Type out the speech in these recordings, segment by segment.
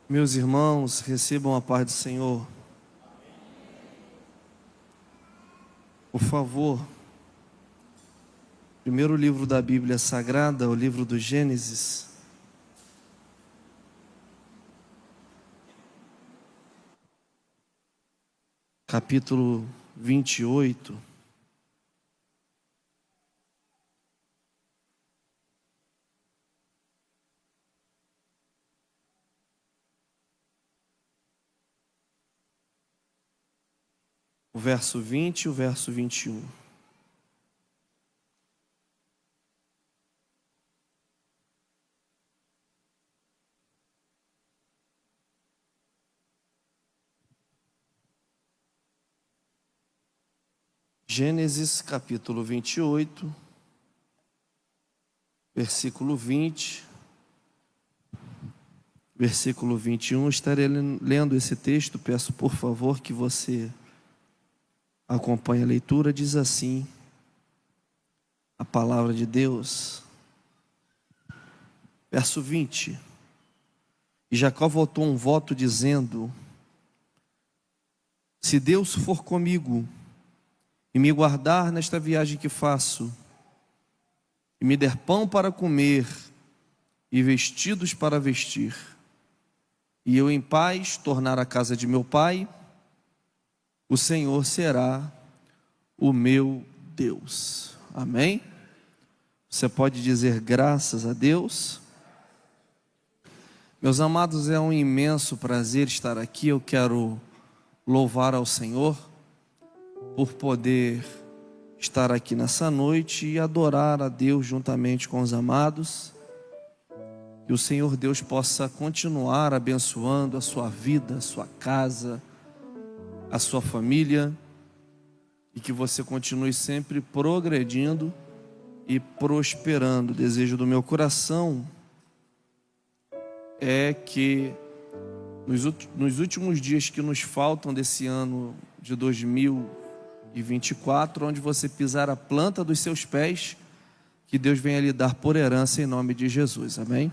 Meus irmãos, recebam a paz do Senhor. Por favor, primeiro livro da Bíblia Sagrada, o livro do Gênesis. Capítulo 28. O verso 20 e o verso 21. Gênesis capítulo 28, versículo 20, versículo 21. Estarei lendo esse texto, peço por favor que você acompanhe a leitura. Diz assim a palavra de Deus. Verso 20. E Jacó votou um voto dizendo: se Deus for comigo e me guardar nesta viagem que faço, e me der pão para comer e vestidos para vestir, e eu em paz tornar à casa de meu pai, o Senhor será o meu Deus. Amém? Você pode dizer graças a Deus? Meus amados, é um imenso prazer estar aqui. Eu quero louvar ao Senhor por poder estar aqui nessa noite e adorar a Deus juntamente com os amados. Que o Senhor Deus possa continuar abençoando a sua vida, a sua casa, a sua família, e que você continue sempre progredindo e prosperando. O desejo do meu coração é que nos últimos dias que nos faltam desse ano de 2024, onde você pisar a planta dos seus pés, que Deus venha lhe dar por herança em nome de Jesus. Amém?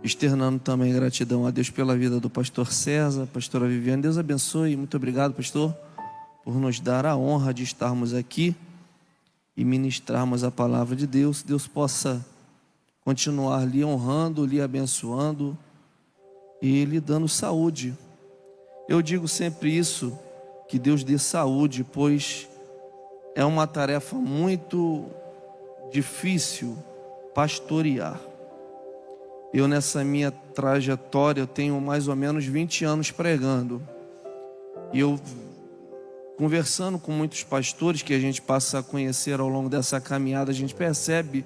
Externando também gratidão a Deus pela vida do pastor César, pastora Viviane. Deus abençoe. Muito obrigado, pastor, por nos dar a honra de estarmos aqui e ministrarmos a palavra de Deus. Deus possa continuar lhe honrando, lhe abençoando e lhe dando saúde. Eu digo sempre isso, que Deus dê saúde, pois é uma tarefa muito difícil pastorear. Eu, nessa minha trajetória, eu tenho mais ou menos 20 anos pregando. E eu, conversando com muitos pastores que a gente passa a conhecer ao longo dessa caminhada, a gente percebe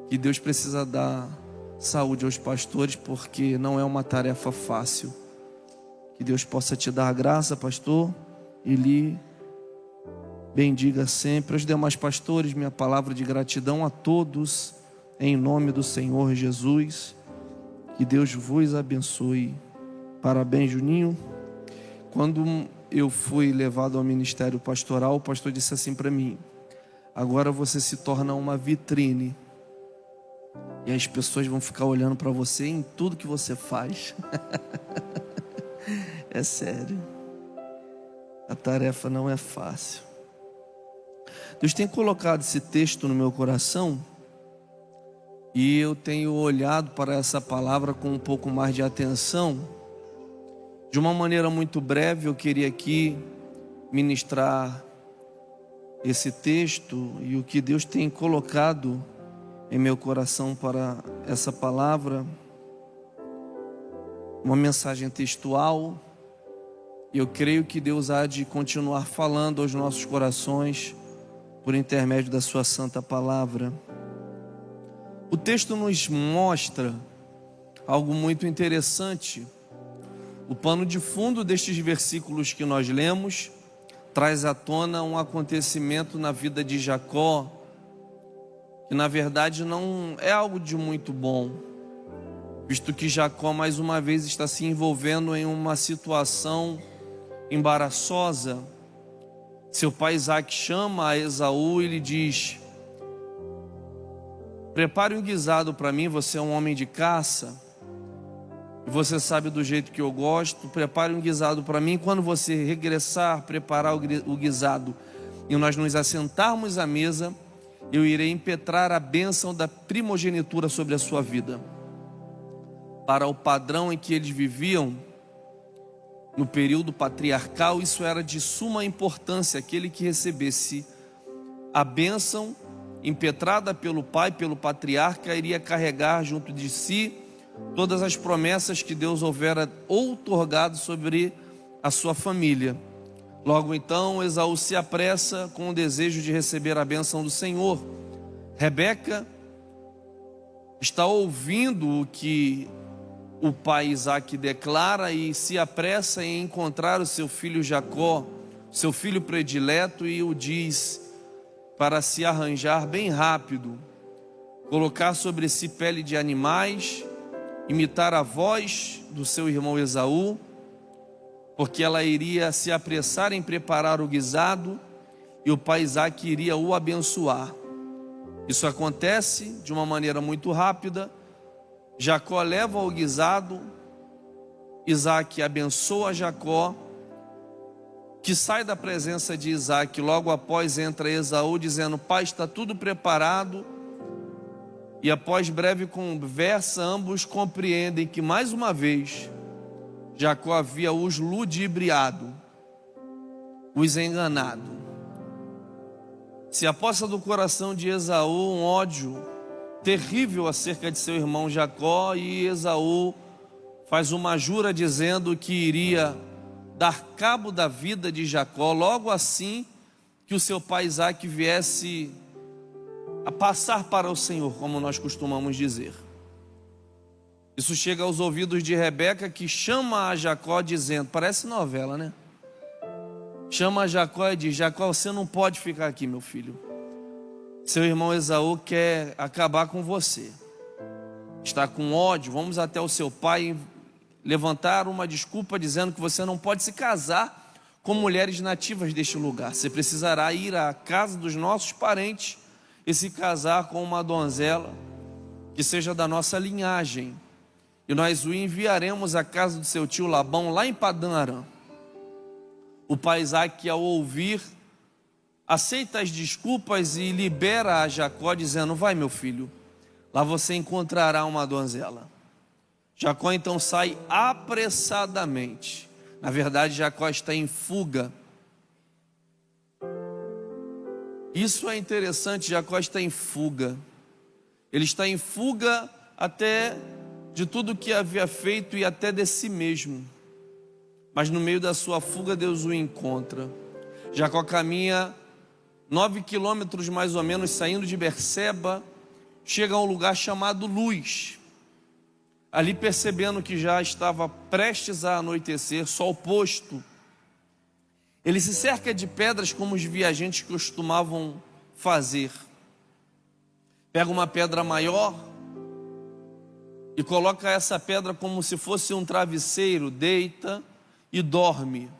que Deus precisa dar saúde aos pastores, porque não é uma tarefa fácil. Que Deus possa te dar graça, pastor, e lhe bendiga sempre. Aos demais pastores, minha palavra de gratidão a todos, em nome do Senhor Jesus. Que Deus vos abençoe. Parabéns, Juninho. Quando eu fui levado ao ministério pastoral, o pastor disse assim para mim: agora você se torna uma vitrine, e as pessoas vão ficar olhando para você em tudo que você faz. É sério. A tarefa não é fácil. Deus tem colocado esse texto no meu coração, e eu tenho olhado para essa palavra com um pouco mais de atenção. De uma maneira muito breve, eu queria aqui ministrar esse texto e o que Deus tem colocado em meu coração para essa palavra. Uma mensagem textual. Eu creio que Deus há de continuar falando aos nossos corações por intermédio da sua santa palavra. O texto nos mostra algo muito interessante. O pano de fundo destes versículos que nós lemos traz à tona um acontecimento na vida de Jacó, que na verdade não é algo de muito bom, visto que Jacó mais uma vez está se envolvendo em uma situação embaraçosa. Seu pai Isaac chama a Esaú e lhe diz: prepare um guisado para mim, você é um homem de caça. E você sabe do jeito que eu gosto. Prepare um guisado para mim. Quando você regressar, preparar o guisado e nós nos assentarmos à mesa, eu irei impetrar a bênção da primogenitura sobre a sua vida. Para o padrão em que eles viviam, no período patriarcal, isso era de suma importância. Aquele que recebesse a bênção impetrada pelo pai, pelo patriarca, iria carregar junto de si todas as promessas que Deus houvera outorgado sobre a sua família. Logo então, Esaú se apressa com o desejo de receber a bênção do Senhor. Rebeca está ouvindo o que o pai Isaque declara e se apressa em encontrar o seu filho Jacó, seu filho predileto, e o diz para se arranjar bem rápido, colocar sobre si pele de animais, imitar a voz do seu irmão Esaú, porque ela iria se apressar em preparar o guisado e o pai Isaque iria o abençoar. Isso acontece de uma maneira muito rápida. Jacó leva o guisado, Isaque abençoa Jacó, que sai da presença de Isaque. Logo após entra Esaú dizendo: pai, está tudo preparado. E após breve conversa, ambos compreendem que mais uma vez Jacó havia os ludibriado, os enganado. Se aposta do coração de Esaú um ódio terrível acerca de seu irmão Jacó, e Esaú faz uma jura dizendo que iria dar cabo da vida de Jacó logo assim que o seu pai Isaque viesse a passar para o Senhor, como nós costumamos dizer. Isso chega aos ouvidos de Rebeca, que chama a Jacó dizendo, parece novela, né? Chama a Jacó e diz: Jacó, você não pode ficar aqui, meu filho. Seu irmão Esaú quer acabar com você, está com ódio. Vamos até o seu pai levantar uma desculpa dizendo que você não pode se casar com mulheres nativas deste lugar. Você precisará ir à casa dos nossos parentes e se casar com uma donzela que seja da nossa linhagem, e nós o enviaremos à casa do seu tio Labão lá em Padã Arã. O pai Isaque, ao ouvir, aceita as desculpas e libera a Jacó dizendo: vai, meu filho, lá você encontrará uma donzela. Jacó então sai apressadamente. Na verdade, Jacó está em fuga. Isso é interessante, Jacó está em fuga. Ele está em fuga até de tudo que havia feito e até de si mesmo. Mas no meio da sua fuga, Deus o encontra. Jacó caminha 9 quilômetros mais ou menos, saindo de Berseba, chega a um lugar chamado Luz. Ali, percebendo que já estava prestes a anoitecer, sol posto, ele se cerca de pedras como os viajantes costumavam fazer. Pega uma pedra maior e coloca essa pedra como se fosse um travesseiro, deita e dorme.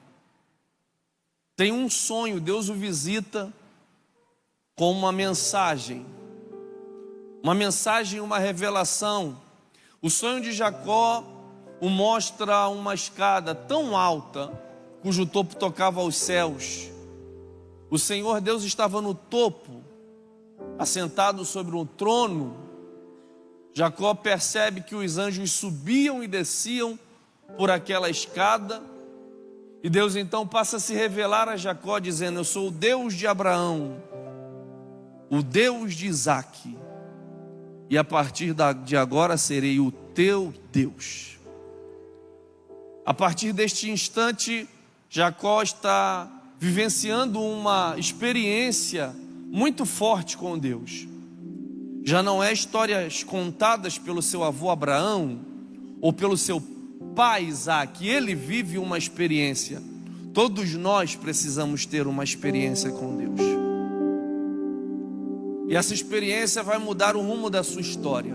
Tem um sonho, Deus o visita com uma mensagem, uma revelação. O sonho de Jacó o mostra uma escada tão alta, cujo topo tocava aos céus. O Senhor Deus estava no topo, assentado sobre um trono. Jacó percebe que os anjos subiam e desciam por aquela escada, e Deus então passa a se revelar a Jacó dizendo: eu sou o Deus de Abraão, o Deus de Isaque, e a partir de agora serei o teu Deus. A partir deste instante, Jacó está vivenciando uma experiência muito forte com Deus. Já não é histórias contadas pelo seu avô Abraão ou pelo seu pai Isaque. Ele vive uma experiência. Todos nós precisamos ter uma experiência com Deus. E essa experiência vai mudar o rumo da sua história.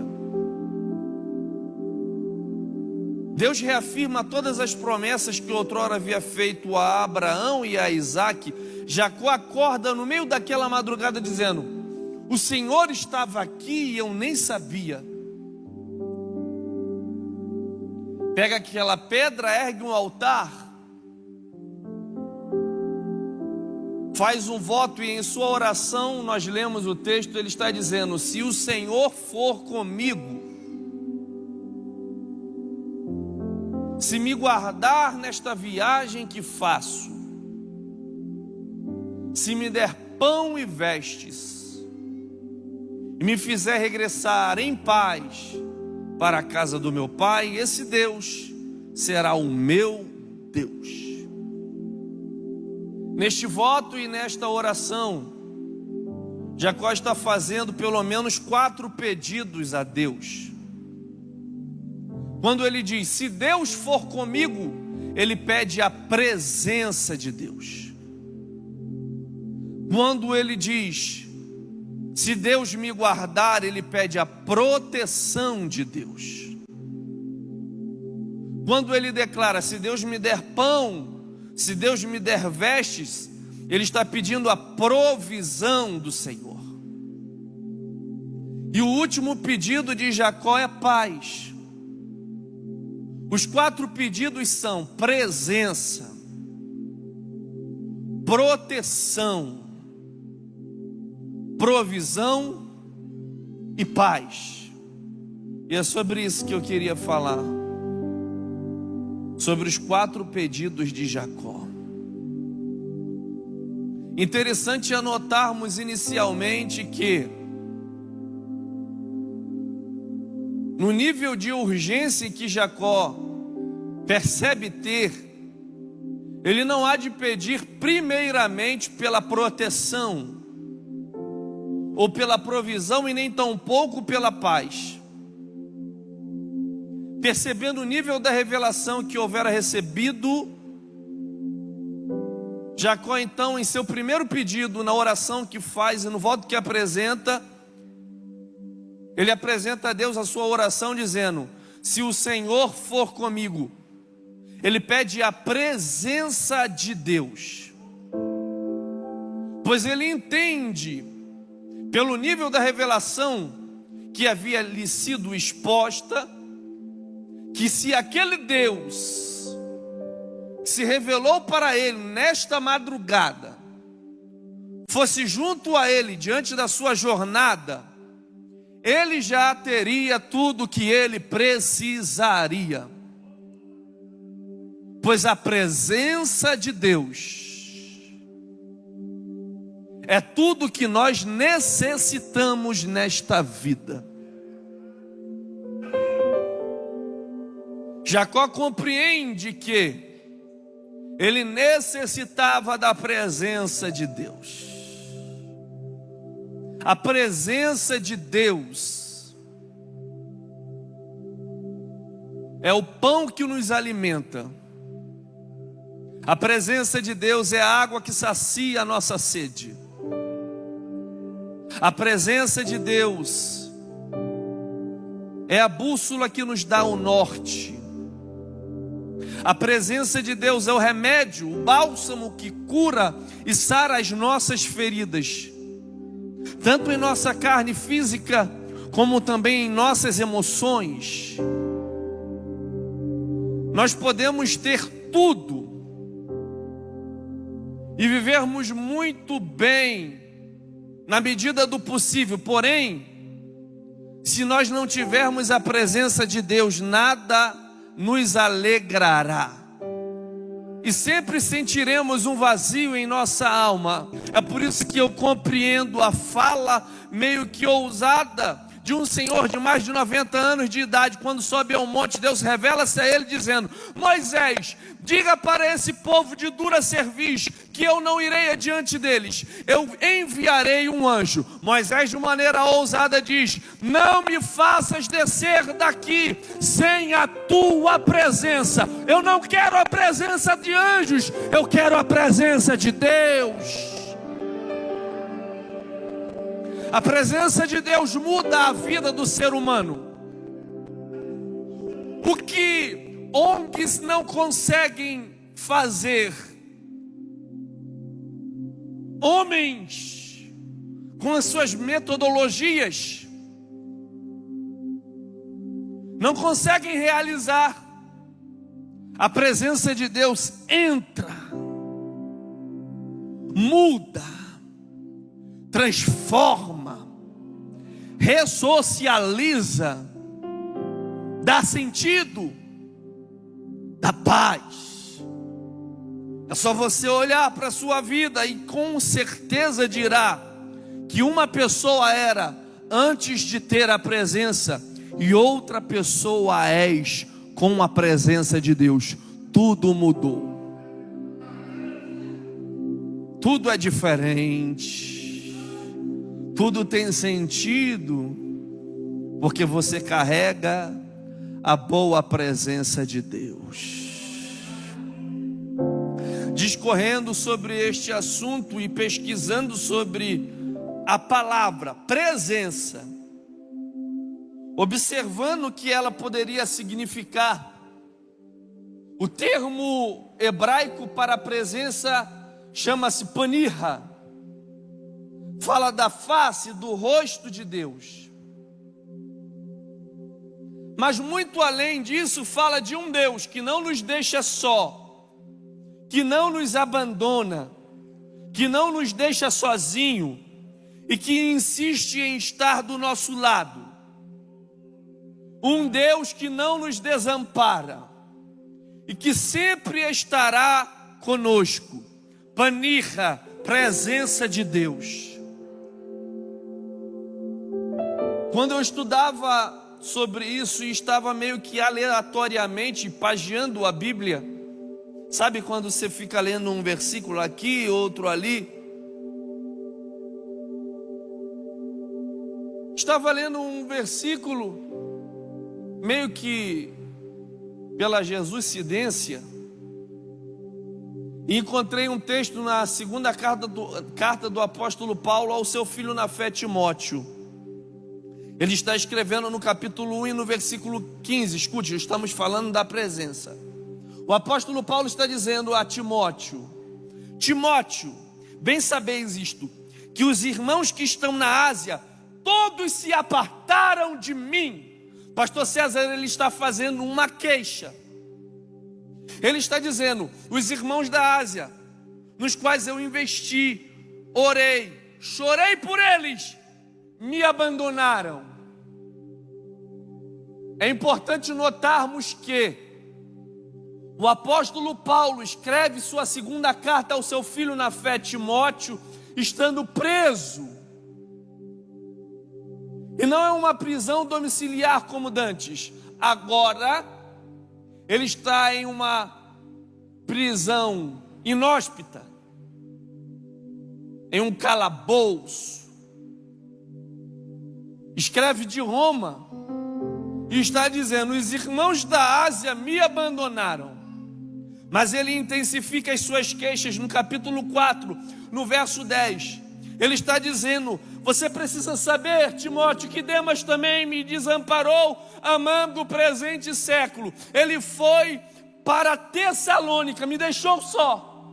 Deus reafirma todas as promessas que outrora havia feito a Abraão e a Isaque. Jacó acorda no meio daquela madrugada dizendo: o Senhor estava aqui e eu nem sabia. pega aquela pedra, ergue um altar, faz um voto, e em sua oração, nós lemos o texto, ele está dizendo: se o Senhor for comigo, se me guardar nesta viagem que faço, se me der pão e vestes, e me fizer regressar em paz para a casa do meu pai, esse Deus será o meu Deus. Neste voto e nesta oração, Jacó está fazendo pelo menos 4 pedidos a Deus. Quando ele diz, se Deus for comigo, ele pede a presença de Deus. Quando ele diz, se Deus me guardar, ele pede a proteção de Deus. Quando ele declara, se Deus me der pão, se Deus me der vestes, ele está pedindo a provisão do Senhor. E o último pedido de Jacó é paz. Os 4 pedidos são presença, proteção, provisão e paz. E é sobre isso que eu queria falar, sobre os 4 pedidos de Jacó. Interessante anotarmos inicialmente que, no nível de urgência que Jacó percebe ter, ele não há de pedir primeiramente pela proteção ou pela provisão, e nem tampouco pela paz. Percebendo o nível da revelação que houvera recebido, Jacó então, em seu primeiro pedido, na oração que faz e no voto que apresenta, ele apresenta a Deus a sua oração dizendo, se o Senhor for comigo. Ele pede a presença de Deus, pois ele entende, pelo nível da revelação que havia lhe sido exposta, que se aquele Deus se revelou para ele nesta madrugada, fosse junto a ele diante da sua jornada, ele já teria tudo o que ele precisaria, pois a presença de Deus é tudo que nós necessitamos nesta vida. Jacó compreende que ele necessitava da presença de Deus. A presença de Deus é o pão que nos alimenta. A presença de Deus é a água que sacia a nossa sede. A presença de Deus é a bússola que nos dá o norte. A presença de Deus é o remédio, o bálsamo que cura e sara as nossas feridas, tanto em nossa carne física, como também em nossas emoções. Nós podemos ter tudo e vivermos muito bem, na medida do possível, porém, se nós não tivermos a presença de Deus, nada nos alegrará. E sempre sentiremos um vazio em nossa alma. É por isso que eu compreendo a fala meio que ousada de um senhor de mais de 90 anos de idade. Quando sobe ao monte, Deus revela-se a ele dizendo: Moisés, diga para esse povo de dura cerviz que eu não irei adiante deles, eu enviarei um anjo. Moisés, de maneira ousada, diz: não me faças descer daqui sem a tua presença. Eu não quero a presença de anjos, eu quero a presença de Deus. A presença de Deus muda a vida do ser humano. O que ONGs não conseguem fazer, homens com as suas metodologias não conseguem realizar. a presença de Deus entra, muda, transforma, ressocializa, dá sentido, dá paz. É só você olhar para a sua vida e com certeza dirá que uma pessoa era antes de ter a presença e outra pessoa és com a presença de Deus. Tudo mudou, tudo é diferente, tudo tem sentido, porque você carrega a boa presença de Deus. Discorrendo sobre este assunto e pesquisando sobre a palavra presença, observando o que ela poderia significar, o termo hebraico para a presença chama-se panirra, fala da face, do rosto de Deus. Mas muito além disso, fala de um Deus que não nos deixa só, que não nos abandona, que não nos deixa sozinho e que insiste em estar do nosso lado. Um Deus que não nos desampara e que sempre estará conosco. Panirra, presença de Deus. Quando eu estudava sobre isso e estava meio que aleatoriamente pagiando a Bíblia, sabe quando você fica lendo um versículo aqui, outro ali? Estava lendo um versículo meio que pela Jesuscidência, e encontrei um texto na segunda carta do apóstolo Paulo ao seu filho na fé Timóteo. Ele está escrevendo no capítulo 1 e no versículo 15, escute, estamos falando da presença. O apóstolo Paulo está dizendo a Timóteo: Timóteo, bem sabeis isto, que os irmãos que estão na Ásia, todos se apartaram de mim. Pastor César, ele está fazendo uma queixa. Ele está dizendo: os irmãos da Ásia, nos quais eu investi, orei, chorei por eles, me abandonaram. É importante notarmos que o apóstolo Paulo escreve sua segunda carta ao seu filho na fé Timóteo, estando preso. E não é uma prisão domiciliar como dantes. Agora, ele está em uma prisão inóspita, em um calabouço. Escreve de Roma e está dizendo: os irmãos da Ásia me abandonaram. Mas ele intensifica as suas queixas no capítulo 4, no verso 10. Ele está dizendo: você precisa saber, Timóteo, que Demas também me desamparou, amando o presente século. Ele foi para Tessalônica, me deixou só.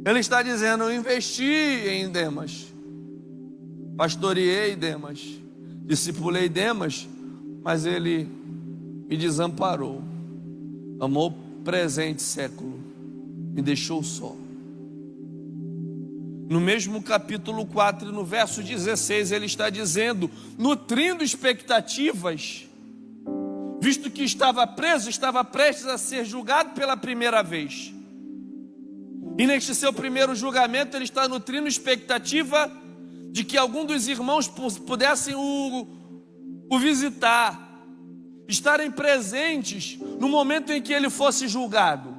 Ele está dizendo: eu investi em Demas, pastoreei Demas, discipulei Demas, mas ele me desamparou, amou o presente século, me deixou só. No mesmo capítulo 4, no verso 16, ele está dizendo, nutrindo expectativas, visto que estava preso, estava prestes a ser julgado pela primeira vez. E neste seu primeiro julgamento, ele está nutrindo expectativa de que algum dos irmãos pudessem o visitar, estarem presentes no momento em que ele fosse julgado.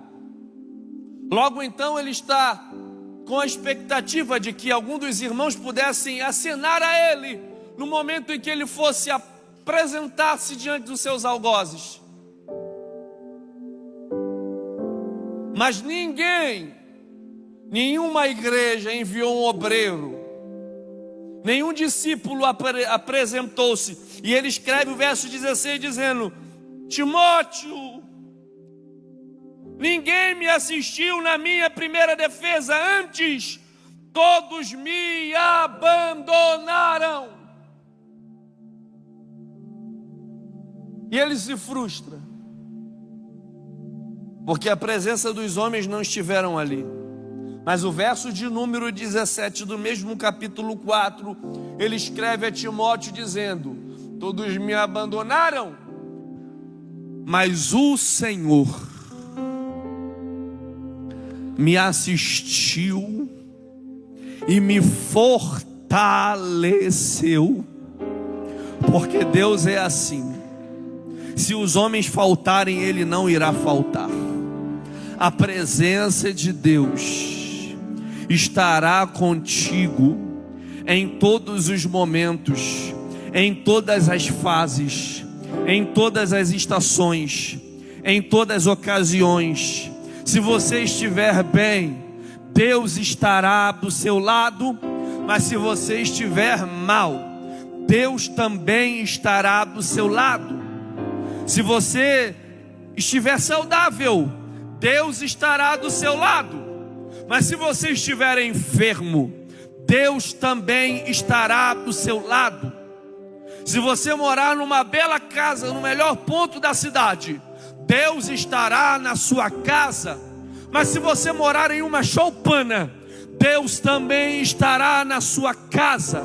Logo então, ele está com a expectativa de que algum dos irmãos pudessem acenar a ele no momento em que ele fosse apresentar-se diante dos seus algozes. Mas nenhuma igreja enviou um obreiro, nenhum discípulo apresentou-se. E ele escreve o verso 16 dizendo: Timóteo, ninguém me assistiu na minha primeira defesa, antes todos me abandonaram. E ele se frustra. porque a presença dos homens não estiveram ali. Mas o verso de número 17 do mesmo capítulo 4, ele escreve a Timóteo dizendo: todos me abandonaram, mas o Senhor me assistiu e me fortaleceu. Porque Deus é assim: se os homens faltarem, Ele não irá faltar. A presença de Deus estará contigo em todos os momentos, em todas as fases, em todas as estações, em todas as ocasiões. Se você estiver bem, Deus estará do seu lado, mas se você estiver mal, Deus também estará do seu lado. Se você estiver saudável, Deus estará do seu lado. Mas se você estiver enfermo, Deus também estará do seu lado. Se você morar numa bela casa, no melhor ponto da cidade, Deus estará na sua casa. Mas se você morar em uma choupana, Deus também estará na sua casa.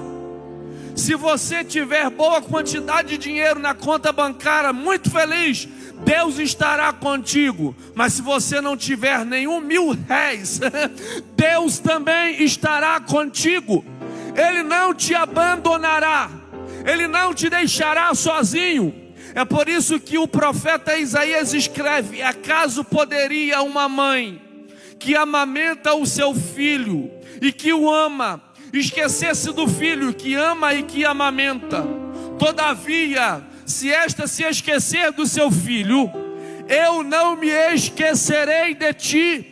Se você tiver boa quantidade de dinheiro na conta bancária, muito feliz, Deus estará contigo. Mas se você não tiver nenhum R$1.000, Deus também estará contigo. Ele não te abandonará, Ele não te deixará sozinho. É por isso que o profeta Isaías escreve: acaso poderia uma mãe que amamenta o seu filho e que o ama esquecer-se do filho que ama e que amamenta? Todavia, se esta se esquecer do seu filho, eu não me esquecerei de ti,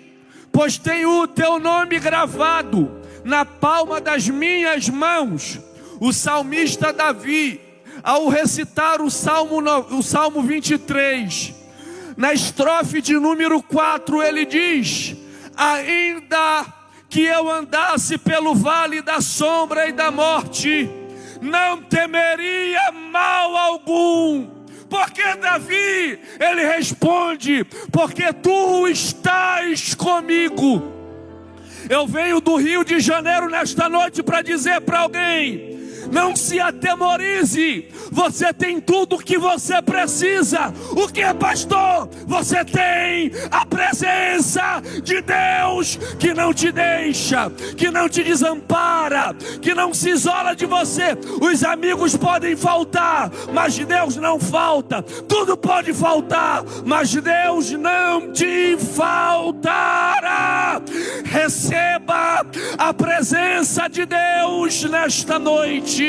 pois tenho o teu nome gravado na palma das minhas mãos. O salmista Davi, ao recitar o Salmo 23, na estrofe de número 4, ele diz: ainda que eu andasse pelo vale da sombra e da morte, não temeria mal algum. Porque Davi, ele responde: porque tu estás comigo. Eu venho do Rio de Janeiro nesta noite para dizer para alguém: não se atemorize, você tem tudo o que você precisa. O que é, pastor? Você tem a presença de Deus, que não te deixa, que não te desampara, que não se isola de você. Os amigos podem faltar, mas Deus não falta. Tudo pode faltar, mas Deus não te faltará. Receba a presença de Deus nesta noite.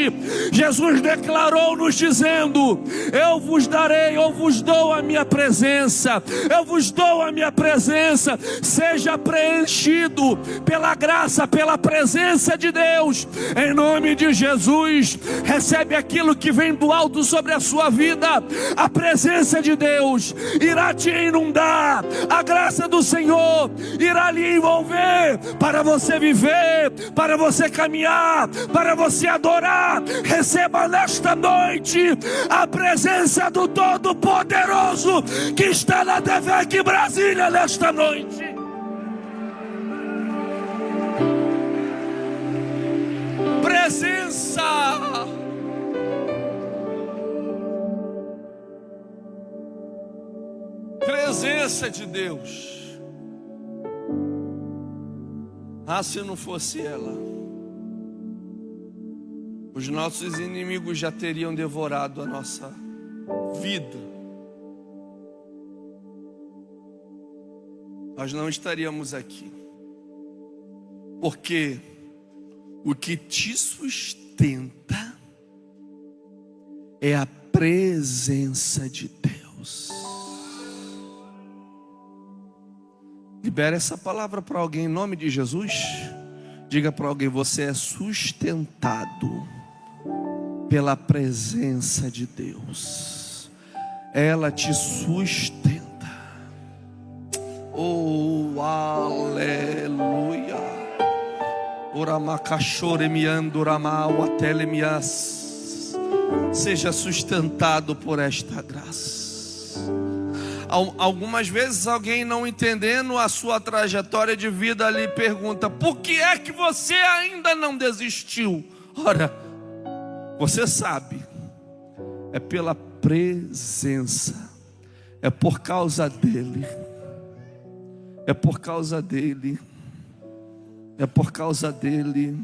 Jesus declarou nos dizendo: eu vos darei, eu vos dou a minha presença, eu vos dou a minha presença. Seja preenchido pela graça, pela presença de Deus, em nome de Jesus. Recebe aquilo que vem do alto sobre a sua vida. A presença de Deus irá te inundar, a graça do Senhor irá lhe envolver, para você viver, para você caminhar, para você adorar. Receba nesta noite a presença do Todo-Poderoso, que está na TVEC Brasília nesta noite. Presença. Presença de Deus. Ah, se não fosse ela, os nossos inimigos já teriam devorado a nossa vida. Nós não estaríamos aqui. Porque o que te sustenta é a presença de Deus. Libera essa palavra para alguém em nome de Jesus. Diga para alguém: você é sustentado pela presença de Deus. Ela te sustenta. Oh, aleluia. Seja sustentado por esta graça. Algumas vezes alguém, não entendendo a sua trajetória de vida, lhe pergunta: por que é que você ainda não desistiu? Ora, você sabe, é pela presença, é por causa dele, é por causa dele, é por causa dele,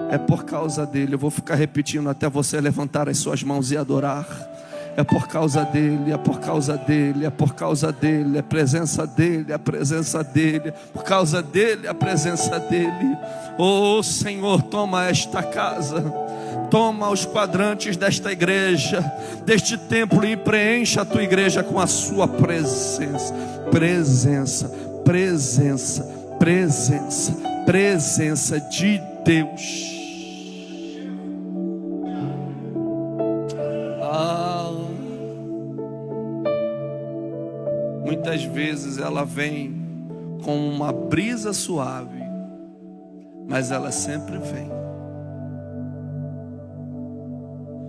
é por causa dele. Eu vou ficar repetindo até você levantar as suas mãos e adorar. É por causa dele, é por causa dele, é por causa dele, é a presença dele, a presença dele, por causa dele, a presença dele. Oh Senhor, toma esta casa, toma os quadrantes desta igreja, deste templo, e preencha a tua igreja com a sua presença. Presença, presença, presença, presença de Deus. Muitas vezes ela vem com uma brisa suave, mas ela sempre vem.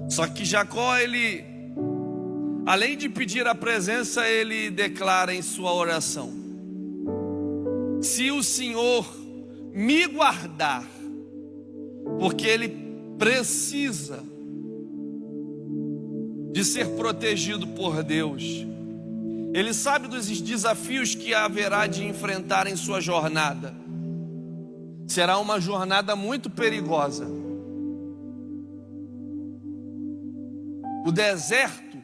Só que Jacó, ele, além de pedir a presença, ele declara em sua oração: se o Senhor me guardar, porque ele precisa de ser protegido por Deus. Ele sabe dos desafios que haverá de enfrentar em sua jornada. Será uma jornada muito perigosa. O deserto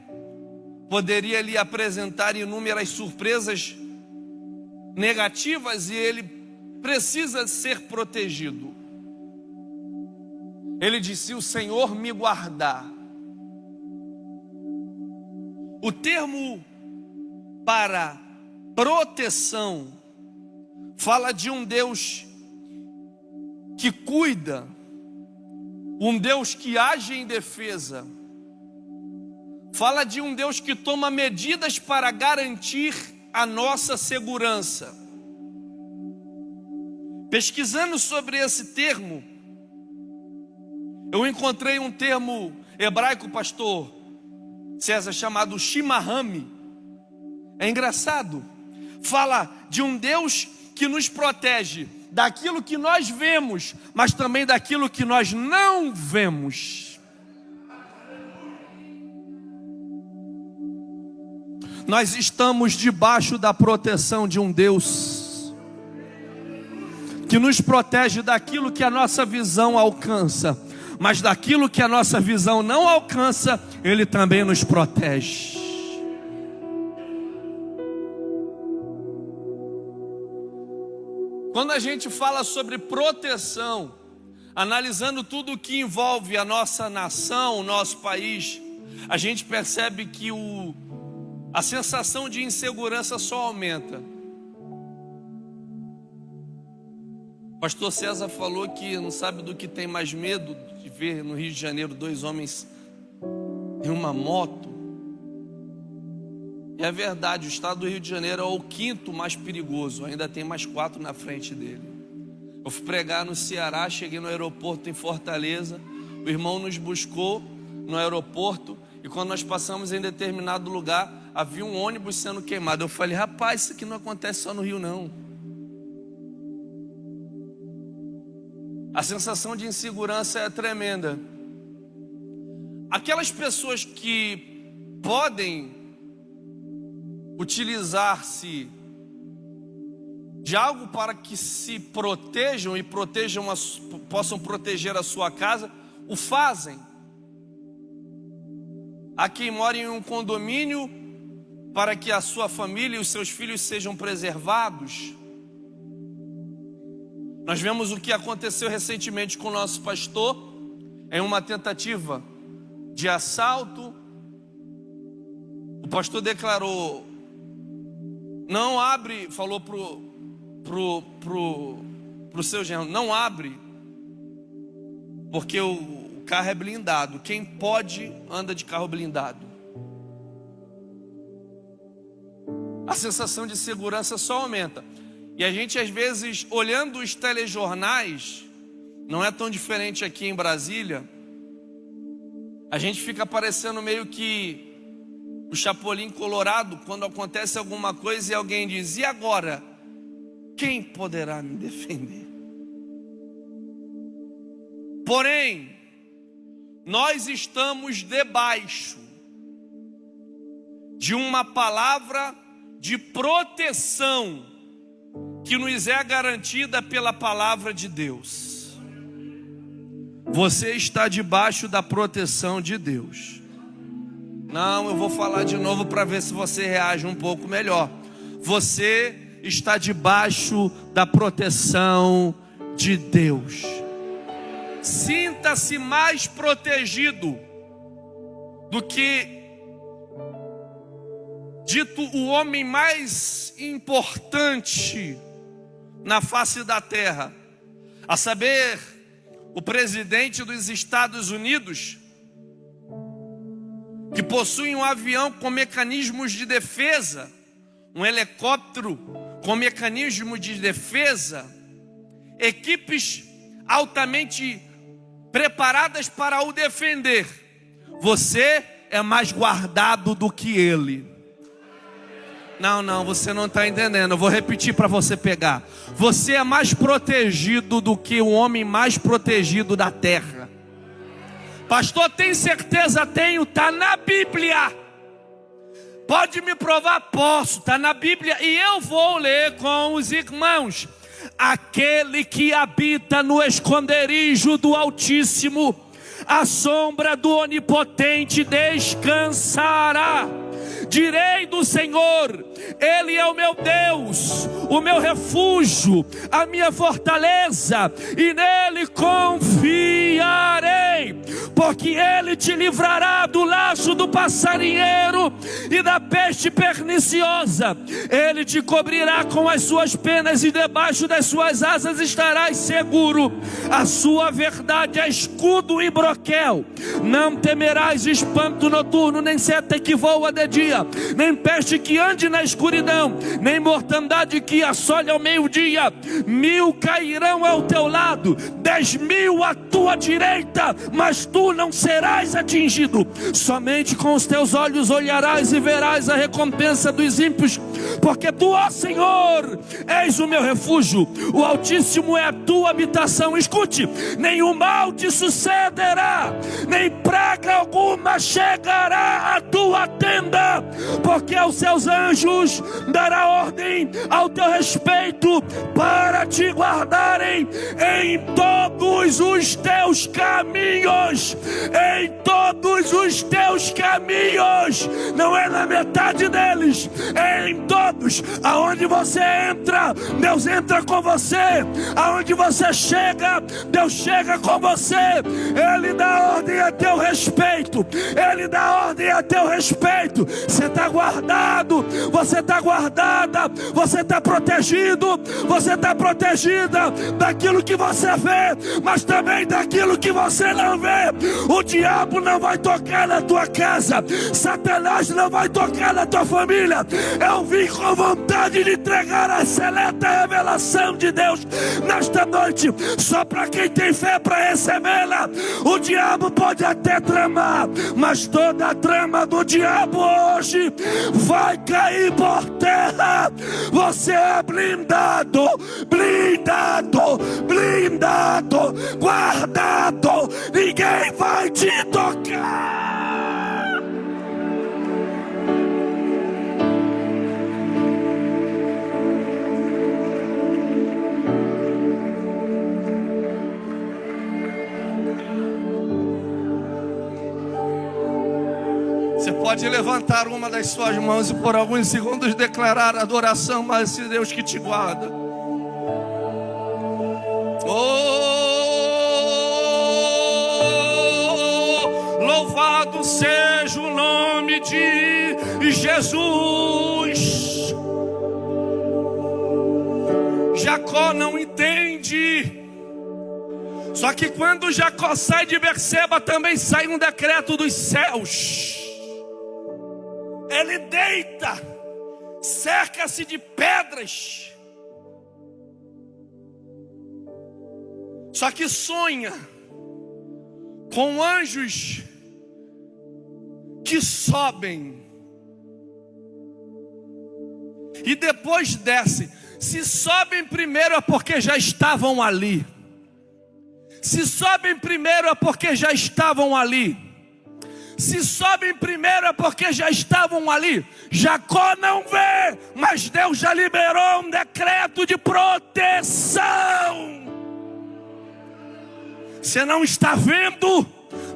poderia lhe apresentar inúmeras surpresas negativas, e ele precisa ser protegido. Ele disse: se o Senhor me guardar. O termo para proteção fala de um Deus que cuida, um Deus que age em defesa, fala de um Deus que toma medidas para garantir a nossa segurança. Pesquisando sobre esse termo, eu encontrei um termo hebraico, pastor César, chamado Shimahami. É engraçado, fala de um Deus que nos protege daquilo que nós vemos, mas também daquilo que nós não vemos. Nós estamos debaixo da proteção de um Deus que nos protege daquilo que a nossa visão alcança, mas daquilo que a nossa visão não alcança, Ele também nos protege. Quando a gente fala sobre proteção, analisando tudo o que envolve a nossa nação, o nosso país, a gente percebe que a sensação de insegurança só aumenta. O pastor César falou que não sabe do que tem mais medo de ver no Rio de Janeiro 2 homens em uma moto. E é verdade, o estado do Rio de Janeiro é o 5º mais perigoso, ainda tem mais 4 na frente dele. Eu fui pregar no Ceará, cheguei no aeroporto em Fortaleza, o irmão nos buscou no aeroporto, e quando nós passamos em determinado lugar, havia um ônibus sendo queimado. Eu falei: rapaz, isso aqui não acontece só no Rio não. A sensação de insegurança é tremenda. Aquelas pessoas que podem utilizar-se de algo para que se protejam e possam proteger a sua casa, o fazem. Há quem mora em um condomínio para que a sua família e os seus filhos sejam preservados. Nós vemos o que aconteceu recentemente com o nosso pastor, em uma tentativa de assalto. O pastor declarou: não abre, falou pro seu genro: não abre, porque o carro é blindado. Quem pode anda de carro blindado. A sensação de segurança só aumenta. E a gente, às vezes, olhando os telejornais, não é tão diferente aqui em Brasília, a gente fica parecendo meio que o Chapolin Colorado, quando acontece alguma coisa e alguém diz: e agora? Quem poderá me defender? Porém, nós estamos debaixo de uma palavra de proteção que nos é garantida pela palavra de Deus. Você está debaixo da proteção de Deus. Não, eu vou falar de novo para ver se você reage um pouco melhor. Você está debaixo da proteção de Deus. Sinta-se mais protegido do que dito o homem mais importante na face da terra, a saber, o presidente dos Estados Unidos, que possui um avião com mecanismos de defesa, um helicóptero com mecanismos de defesa, equipes altamente preparadas para o defender. Você é mais guardado do que ele. Não, você não está entendendo. Eu vou repetir para você pegar. Você é mais protegido do que o homem mais protegido da terra. Pastor, tem certeza? Tenho, está na Bíblia. Pode me provar? Posso, está na Bíblia. E eu vou ler com os irmãos. Aquele que habita no esconderijo do Altíssimo, à sombra do Onipotente descansará. Direi do Senhor: Ele é o meu Deus, o meu refúgio, a minha fortaleza, e nele confiarei, porque Ele te livrará do laço do passarinheiro e da peste perniciosa. Ele te cobrirá com as suas penas e debaixo das suas asas estarás seguro. A sua verdade é escudo e broquel. Não temerás espanto noturno, nem seta que voa de dia, nem peste que ande na escuridão, nem mortandade que assole ao meio-dia. 1000 cairão ao teu lado, 10.000 à tua direita, mas tu não serás atingido. Somente com os teus olhos olharás e verás a recompensa dos ímpios, porque tu, ó Senhor, és o meu refúgio, o Altíssimo é a tua habitação. Escute: nenhum mal te sucederá, nem praga alguma chegará à tua tenda, porque aos seus anjos dará ordem ao teu respeito para te guardarem em todos os teus caminhos. Em todos os teus caminhos, não é na metade deles, é em todos. Aonde você entra, Deus entra com você. Aonde você chega, Deus chega com você. Ele dá ordem a teu respeito. Ele dá ordem a teu respeito. Você está guardado, você está guardada, você está protegido, você está protegida daquilo que você vê, mas também daquilo que você não vê. O diabo não vai tocar na tua casa, Satanás não vai tocar na tua família. Eu vim com vontade de entregar a seleta revelação de Deus nesta noite, só para quem tem fé para recebê-la. O diabo pode até tramar, mas toda a trama do diabo hoje vai cair por terra. Você é blindado, blindado, blindado, guardado. Ninguém vai te tocar. Você pode levantar uma das suas mãos e por alguns segundos declarar adoração a esse Deus que te guarda. Louvado seja o nome de Jesus. Jacó não entende. Só que quando Jacó sai de Berseba, também sai um decreto dos céus. Ele deita, cerca-se de pedras, só que sonha com anjos que sobem e depois descem. Se sobem primeiro é porque já estavam ali. Se sobem primeiro é porque já estavam ali. Se sobem primeiro é porque já estavam ali. Jacó não vê, mas Deus já liberou um decreto de proteção. Você não está vendo,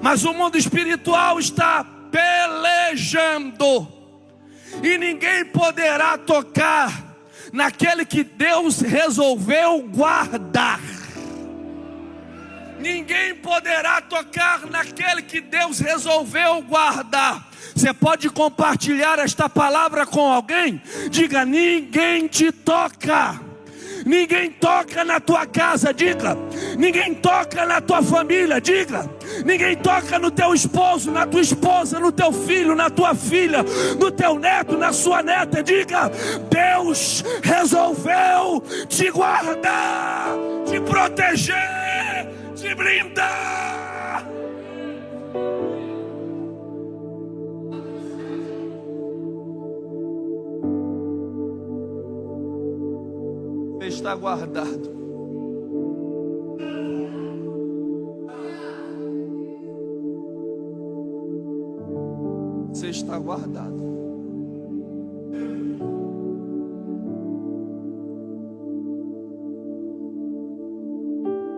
mas o mundo espiritual está pelejando. E ninguém poderá tocar naquele que Deus resolveu guardar. Ninguém poderá tocar naquele que Deus resolveu guardar. Você pode compartilhar esta palavra com alguém? Diga: ninguém te toca. Ninguém toca na tua casa, diga. Ninguém toca na tua família, diga. Ninguém toca no teu esposo, na tua esposa, no teu filho, na tua filha, no teu neto, na sua neta, diga. Deus resolveu te guardar, te proteger, te blindar. Você está guardado. Você está guardado.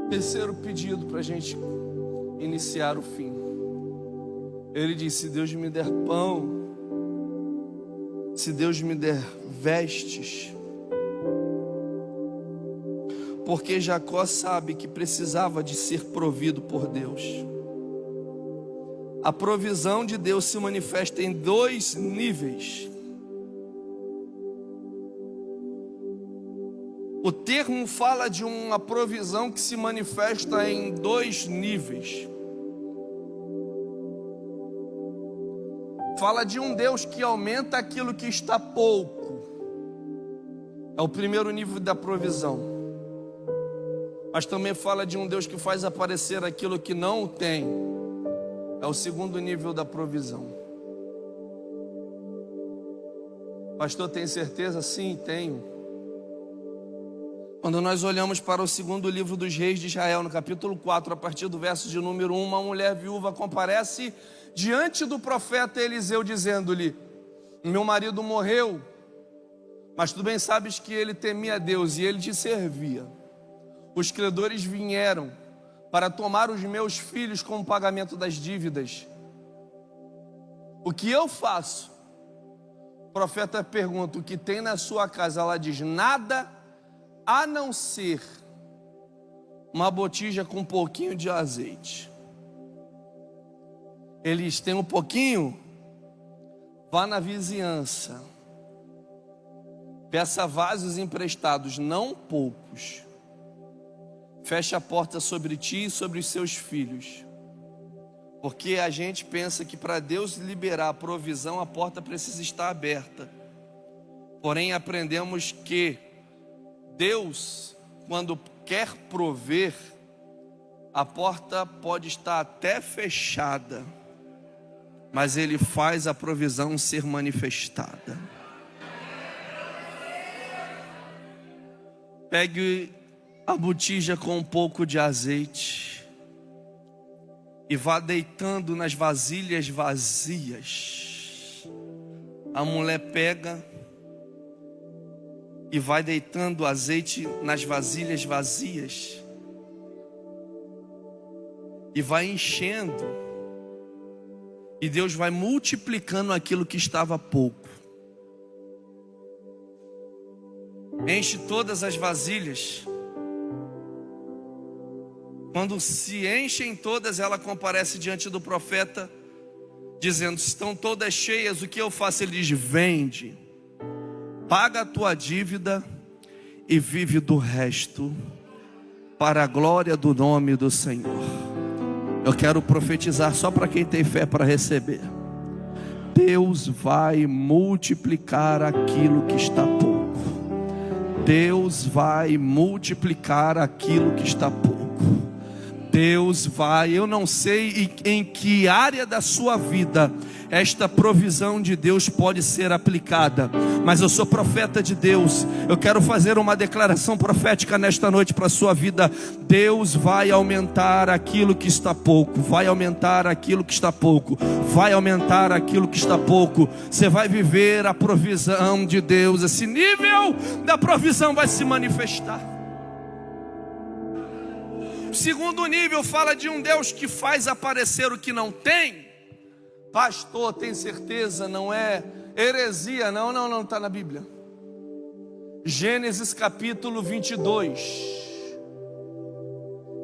Terceiro pedido para a gente iniciar o fim. Ele disse: se Deus me der pão, se Deus me der vestes. Porque Jacó sabe que precisava de ser provido por Deus. A provisão de Deus se manifesta em dois níveis. O termo fala de uma provisão que se manifesta em dois níveis. Fala de um Deus que aumenta aquilo que está pouco. É o primeiro nível da provisão. Mas também fala de um Deus que faz aparecer aquilo que não tem. É o segundo nível da provisão. Pastor, tem certeza? Sim, tenho. Quando nós olhamos para o segundo livro dos reis de Israel, no capítulo 4, a partir do verso de número 1, uma mulher viúva comparece diante do profeta Eliseu, dizendo-lhe: meu marido morreu, mas tu bem sabes que ele temia a Deus e ele te servia. Os credores vieram para tomar os meus filhos como pagamento das dívidas. O que eu faço? O profeta pergunta: o que tem na sua casa? Ela diz: nada, a não ser uma botija com um pouquinho de azeite. Eles têm um pouquinho? Vá na vizinhança, peça vasos emprestados, não poucos. Feche a porta sobre ti e sobre os seus filhos. Porque a gente pensa que para Deus liberar a provisão, a porta precisa estar aberta. Porém, aprendemos que Deus, quando quer prover, a porta pode estar até fechada, mas Ele faz a provisão ser manifestada. Pegue a botija com um pouco de azeite e vá deitando nas vasilhas vazias. A mulher pega e vai deitando azeite nas vasilhas vazias e vai enchendo, e Deus vai multiplicando aquilo que estava pouco. Enche todas as vasilhas. Quando se enchem todas, ela comparece diante do profeta, dizendo: estão todas cheias, o que eu faço? Ele diz: vende, paga a tua dívida e vive do resto, para a glória do nome do Senhor. Eu quero profetizar só para quem tem fé para receber. Deus vai multiplicar aquilo que está pouco. Deus vai multiplicar aquilo que está pouco. Deus vai, eu não sei em que área da sua vida esta provisão de Deus pode ser aplicada, mas eu sou profeta de Deus. Eu quero fazer uma declaração profética nesta noite para a sua vida. Deus vai aumentar aquilo que está pouco, vai aumentar aquilo que está pouco, vai aumentar aquilo que está pouco. Você vai viver a provisão de Deus, esse nível da provisão vai se manifestar. O segundo nível fala de um Deus que faz aparecer o que não tem. Pastor, tem certeza? Não é heresia? Não está na Bíblia. Gênesis capítulo 22.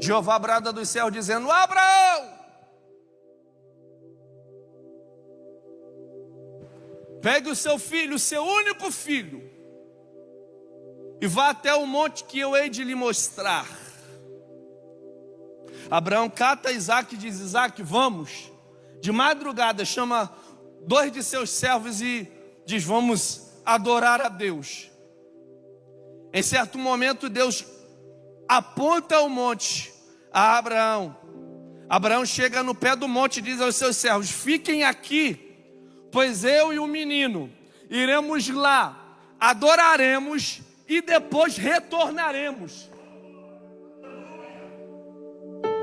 Jeová brada dos céus dizendo: Abraão, pegue o seu filho, o seu único filho, e vá até o monte que eu hei de lhe mostrar. Abraão cata Isaque e diz: Isaque, vamos. De madrugada chama 2 de seus servos e diz: vamos adorar a Deus. Em certo momento Deus aponta o monte a Abraão. Abraão chega no pé do monte e diz aos seus servos: fiquem aqui, pois eu e o menino iremos lá, adoraremos e depois retornaremos.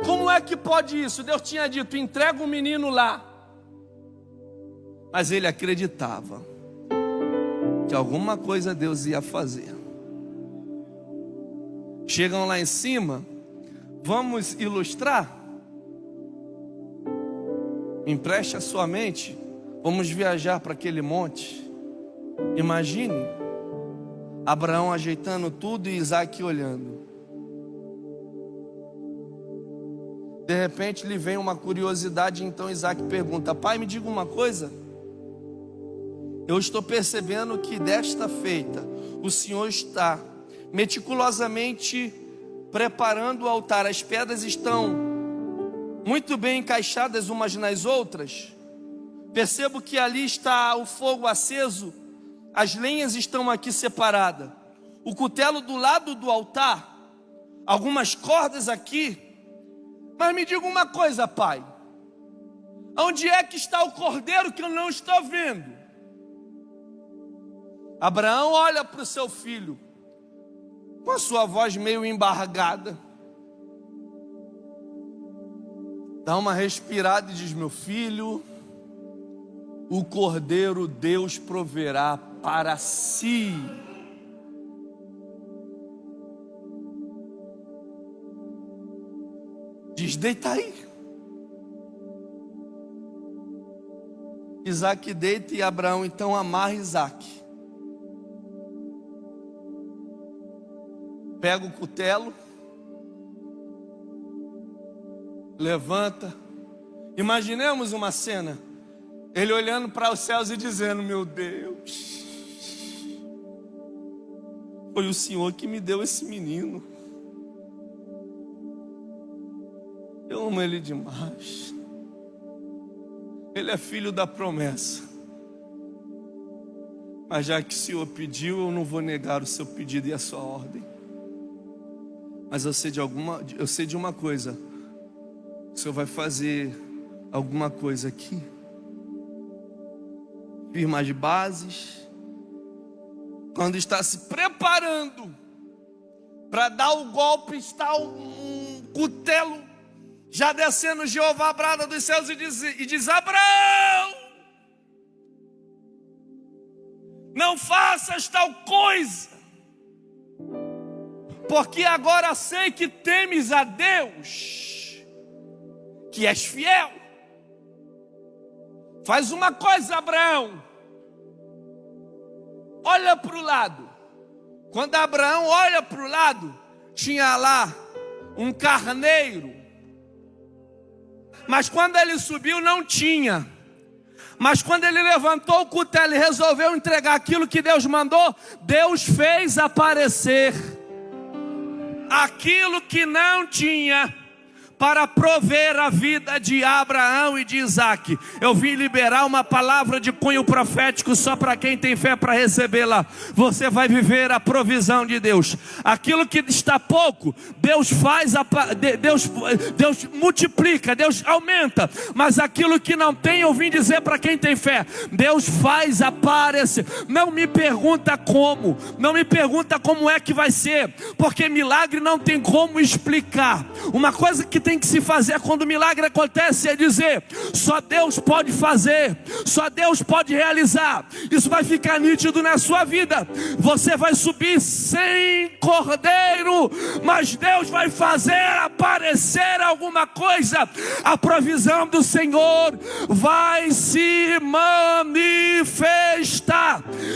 Como é que pode isso? Deus tinha dito: entrega o menino lá. Mas ele acreditava que alguma coisa Deus ia fazer. Chegam lá em cima. Vamos ilustrar? Empreste a sua mente. Vamos viajar para aquele monte. Imagine Abraão ajeitando tudo e Isaque olhando. De repente lhe vem uma curiosidade, então Isaque pergunta: pai, me diga uma coisa. Eu estou percebendo que desta feita o Senhor está meticulosamente preparando o altar. As pedras estão muito bem encaixadas umas nas outras. Percebo que ali está o fogo aceso, as lenhas estão aqui separadas, o cutelo do lado do altar, algumas cordas aqui. Mas me diga uma coisa, pai, onde é que está o cordeiro que eu não estou vendo? Abraão olha para o seu filho, com a sua voz meio embargada, dá uma respirada e diz: meu filho, o cordeiro Deus proverá para si. Diz: deita aí. Isaque deita e Abraão então amarra Isaque. Pega o cutelo, levanta. Imaginemos uma cena, ele olhando para os céus e dizendo: meu Deus, foi o Senhor que me deu esse menino. Eu amo ele demais. Ele é filho da promessa. Mas já que o Senhor pediu, eu não vou negar o seu pedido e a sua ordem. Mas eu sei de uma coisa. O Senhor vai fazer alguma coisa aqui. Firma as bases. Quando está se preparando para dar o golpe, está um cutelo já descendo. Jeová brada dos céus e diz: Abraão, não faças tal coisa, porque agora sei que temes a Deus, que és fiel. Faz uma coisa, Abraão, olha para o lado. Quando Abraão olha para o lado, tinha lá um carneiro. Mas quando ele subiu, não tinha. Mas quando ele levantou o cutelo e resolveu entregar aquilo que Deus mandou, Deus fez aparecer aquilo que não tinha, para prover a vida de Abraão e de Isaac. Eu vim liberar uma palavra de cunho profético só para quem tem fé para recebê-la. Você vai viver a provisão de Deus. Aquilo que está pouco, Deus faz, Deus multiplica, Deus aumenta. Mas aquilo que não tem, eu vim dizer para quem tem fé, Deus faz aparecer. Não me pergunta como, não me pergunta como é que vai ser, porque milagre não tem como explicar. Uma coisa que tem que se fazer quando o milagre acontece é dizer: só Deus pode fazer, só Deus pode realizar. Isso vai ficar nítido na sua vida. Você vai subir sem cordeiro, mas Deus vai fazer aparecer alguma coisa. A provisão do Senhor vai se manifestar.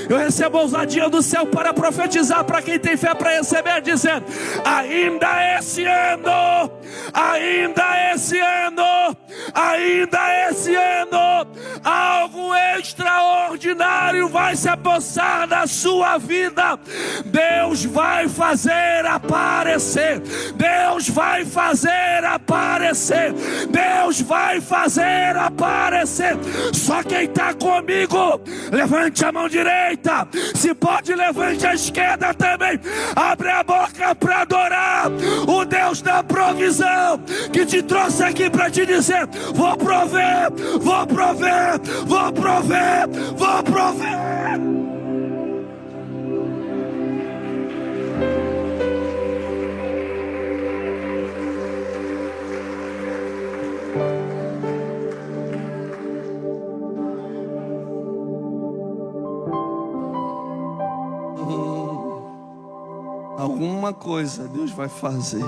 Eu recebo a ousadia do céu para profetizar para quem tem fé para receber, dizendo: ainda esse ano, ainda esse ano, ainda esse ano, algo extraordinário vai se apossar na sua vida. Deus vai fazer aparecer, Deus vai fazer aparecer, Deus vai fazer aparecer. Só quem está comigo, levante a mão direita, se pode levante a esquerda também. Abre a boca para adorar o Deus da provisão, que te trouxe aqui para te dizer: vou prover, vou prover, vou prover, vou prover. Alguma coisa Deus vai fazer.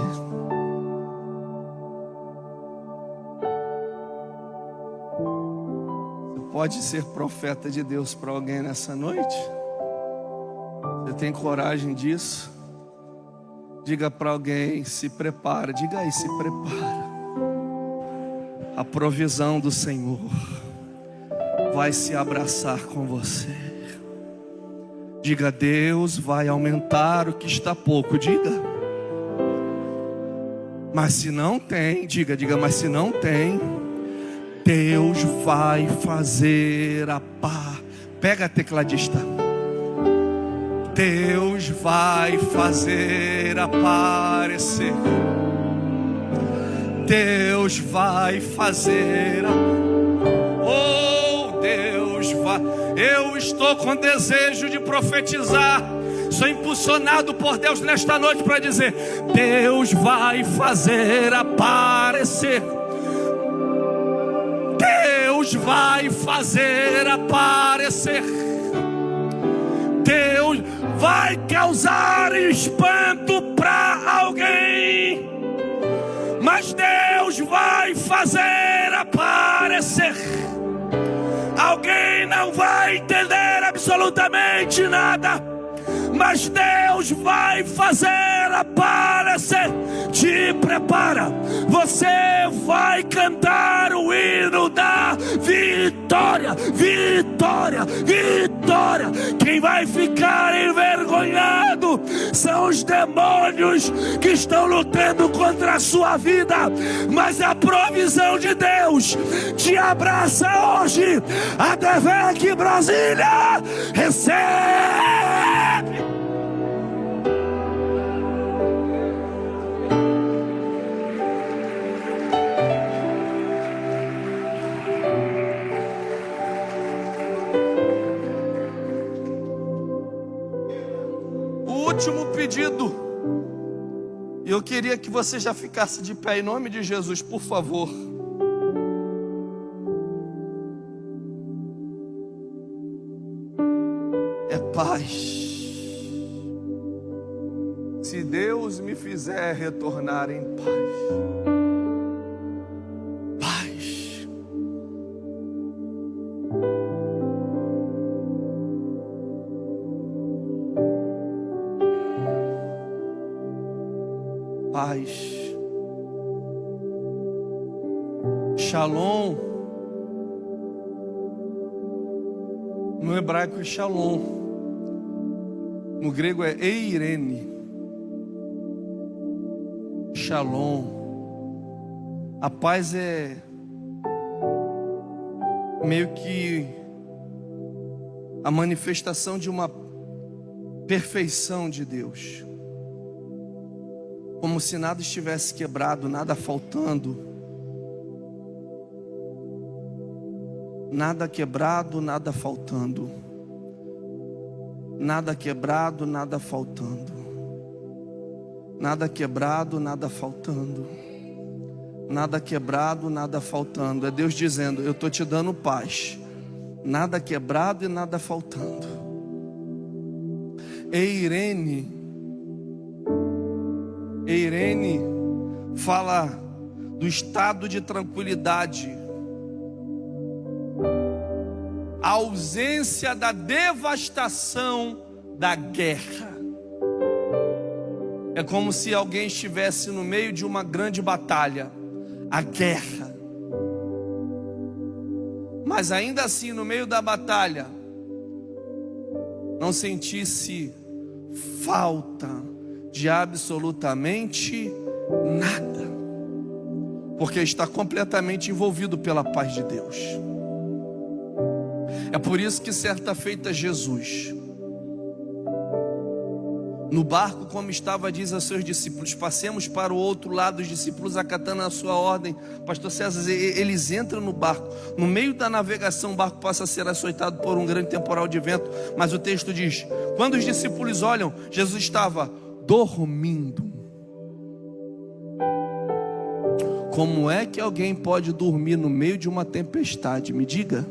Você pode ser profeta de Deus para alguém nessa noite? Você tem coragem disso? Diga para alguém: se prepara. Diga aí: se prepara. A provisão do Senhor vai se abraçar com você. Diga: Deus vai aumentar o que está pouco. Diga. Mas se não tem, diga, mas se não tem, Deus vai fazer a paz. Pega a tecladista. Deus vai fazer aparecer. Deus vai fazer Deus vai. Eu estou com desejo de profetizar. Sou impulsionado por Deus nesta noite para dizer: Deus vai fazer aparecer. Deus vai fazer aparecer. Deus vai causar espanto para alguém, mas Deus vai fazer aparecer. Alguém não vai entender absolutamente nada, mas Deus vai fazer aparecer. Te prepara, você vai cantar o hino da vitória, vitória, vitória. Quem vai ficar envergonhado são os demônios que estão lutando contra a sua vida, mas a provisão de Deus te abraça hoje. A DEVEC Brasília recebe. Último pedido, e eu queria que você já ficasse de pé em nome de Jesus, por favor. É paz. Se Deus me fizer retornar em paz, paz. Paz. Shalom. No hebraico é shalom. No grego é eirene. Shalom. A paz é meio que a manifestação de uma perfeição de Deus. Como se nada estivesse quebrado, nada faltando. Nada quebrado, nada faltando. Nada quebrado, nada faltando. Nada quebrado, nada faltando. Nada quebrado, nada faltando. É Deus dizendo: eu estou te dando paz. Nada quebrado e nada faltando. Eirene fala do estado de tranquilidade, a ausência da devastação da guerra. É como se alguém estivesse no meio de uma grande batalha, a guerra, mas ainda assim no meio da batalha não sentisse falta de absolutamente nada, porque está completamente envolvido pela paz de Deus. É por isso que certa feita Jesus, no barco como estava, diz aos seus discípulos: passemos para o outro lado. Os discípulos, acatando a sua ordem, pastor César, eles entram no barco. No meio da navegação, o barco passa a ser açoitado por um grande temporal de vento. Mas o texto diz: quando os discípulos olham, Jesus estava dormindo. Como é que alguém pode dormir no meio de uma tempestade? Me diga.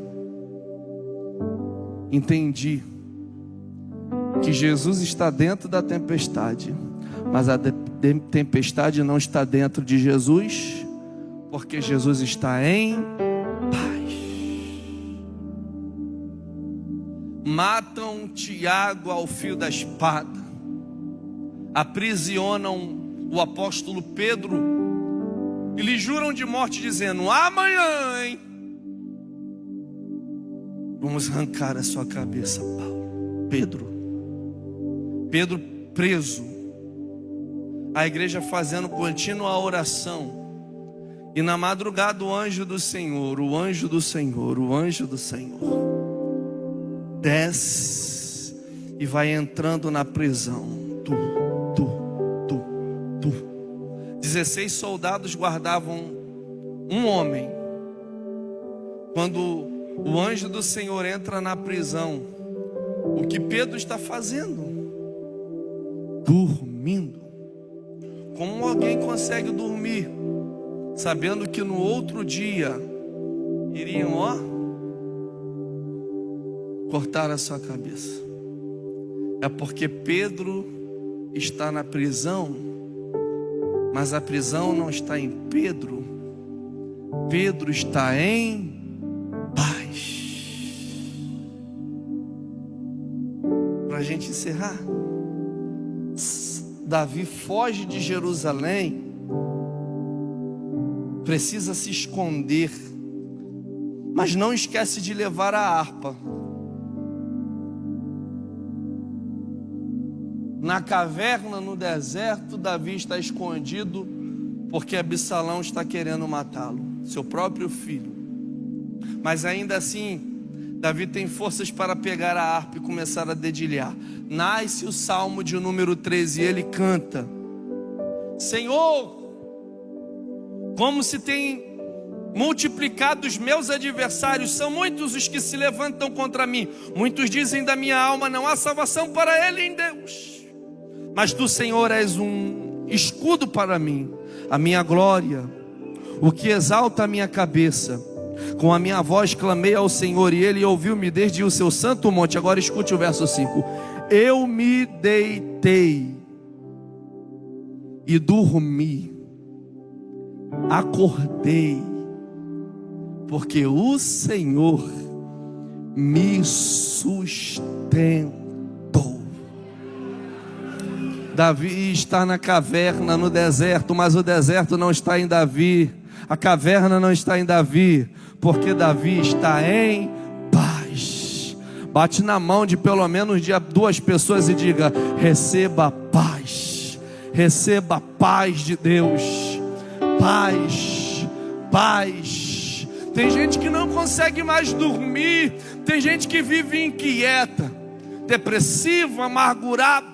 Entendi que Jesus está dentro da tempestade, mas a tempestade não está dentro de Jesus, porque Jesus está em paz. Matam Tiago ao fio da espada, aprisionam o apóstolo Pedro e lhe juram de morte, dizendo: amanhã, hein, vamos arrancar a sua cabeça, Paulo. Pedro preso, a igreja fazendo contínua oração, e na madrugada o anjo do Senhor desce e vai entrando na prisão. 16 soldados guardavam um homem. Quando o anjo do Senhor entra na prisão, o que Pedro está fazendo? Dormindo. Como alguém consegue dormir sabendo que no outro dia iriam, cortar a sua cabeça? É porque Pedro está na prisão, mas a prisão não está em Pedro. Pedro está em paz. Para a gente encerrar, Davi foge de Jerusalém, precisa se esconder, mas não esquece de levar a harpa. Na caverna, no deserto, Davi está escondido, porque Absalão está querendo matá-lo, seu próprio filho. Mas ainda assim, Davi tem forças para pegar a harpa e começar a dedilhar. Nasce o Salmo de número 13 e ele canta: Senhor, como se tem multiplicado os meus adversários, são muitos os que se levantam contra mim. Muitos dizem da minha alma: não há salvação para ele em Deus. Mas tu, Senhor, és um escudo para mim, a minha glória, o que exalta a minha cabeça. Com a minha voz clamei ao Senhor e ele ouviu-me desde o seu santo monte. Agora escute o verso 5. Eu me deitei e dormi, acordei, porque o Senhor me sustentou. Davi está na caverna, no deserto, mas o deserto não está em Davi, a caverna não está em Davi, porque Davi está em paz. Bate na mão de pelo menos de 2 pessoas e diga: receba paz, receba a paz de Deus, paz, paz. Tem gente que não consegue mais dormir, tem gente que vive inquieta, depressivo, amargurado.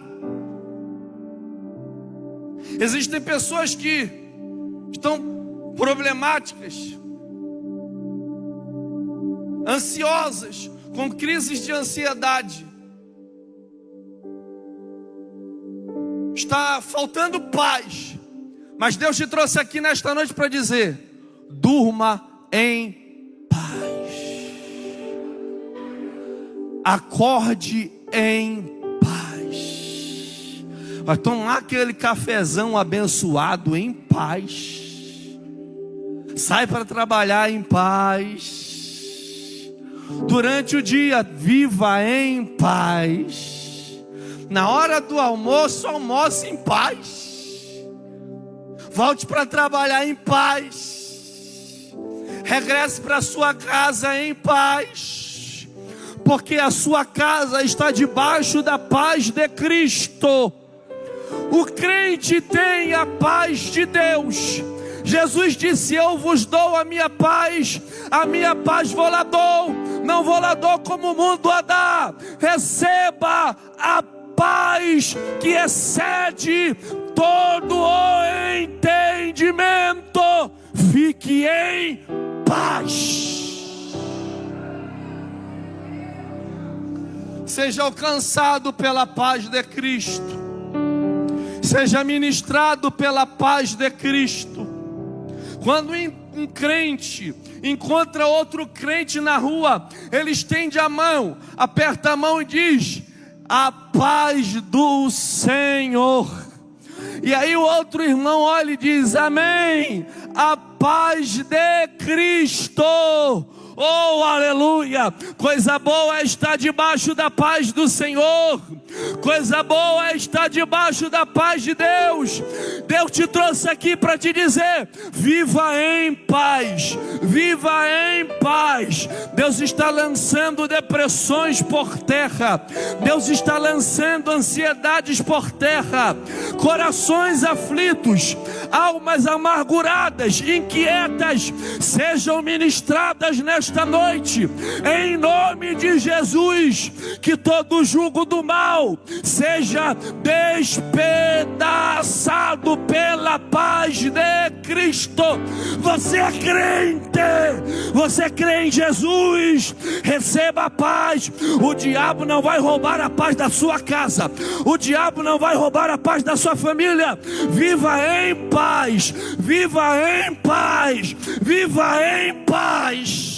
Existem pessoas que estão problemáticas, ansiosas, com crises de ansiedade. Está faltando paz. Mas Deus te trouxe aqui nesta noite para dizer: durma em paz. Acorde em paz. Vai tomar aquele cafezão abençoado em paz. Sai para trabalhar em paz. Durante o dia, viva em paz. Na hora do almoço, almoce em paz. Volte para trabalhar em paz. Regresse para sua casa em paz. Porque a sua casa está debaixo da paz de Cristo. O crente tem a paz de Deus. Jesus disse: eu vos dou a minha paz vou lá dou, não vou lá dou como o mundo a dá. Receba a paz que excede todo o entendimento. Fique em paz. Seja alcançado pela paz de Cristo. Seja ministrado pela paz de Cristo. Quando um crente encontra outro crente na rua, ele estende a mão, aperta a mão e diz: a paz do Senhor. E aí o outro irmão olha e diz: amém, a paz de Cristo. Oh, aleluia! Coisa boa é estar debaixo da paz do Senhor. Coisa boa é estar debaixo da paz de Deus. Deus te trouxe aqui para te dizer: viva em paz, viva em paz. Deus está lançando depressões por terra. Deus está lançando ansiedades por terra. Corações aflitos, almas amarguradas, inquietas, sejam ministradas nesta noite, em nome de Jesus. Que todo jugo do mal seja despedaçado pela paz de Cristo. Você é crente, você crê em Jesus, receba a paz. O diabo não vai roubar a paz da sua casa, o diabo não vai roubar a paz da sua família. Viva em paz, viva em paz, viva em paz.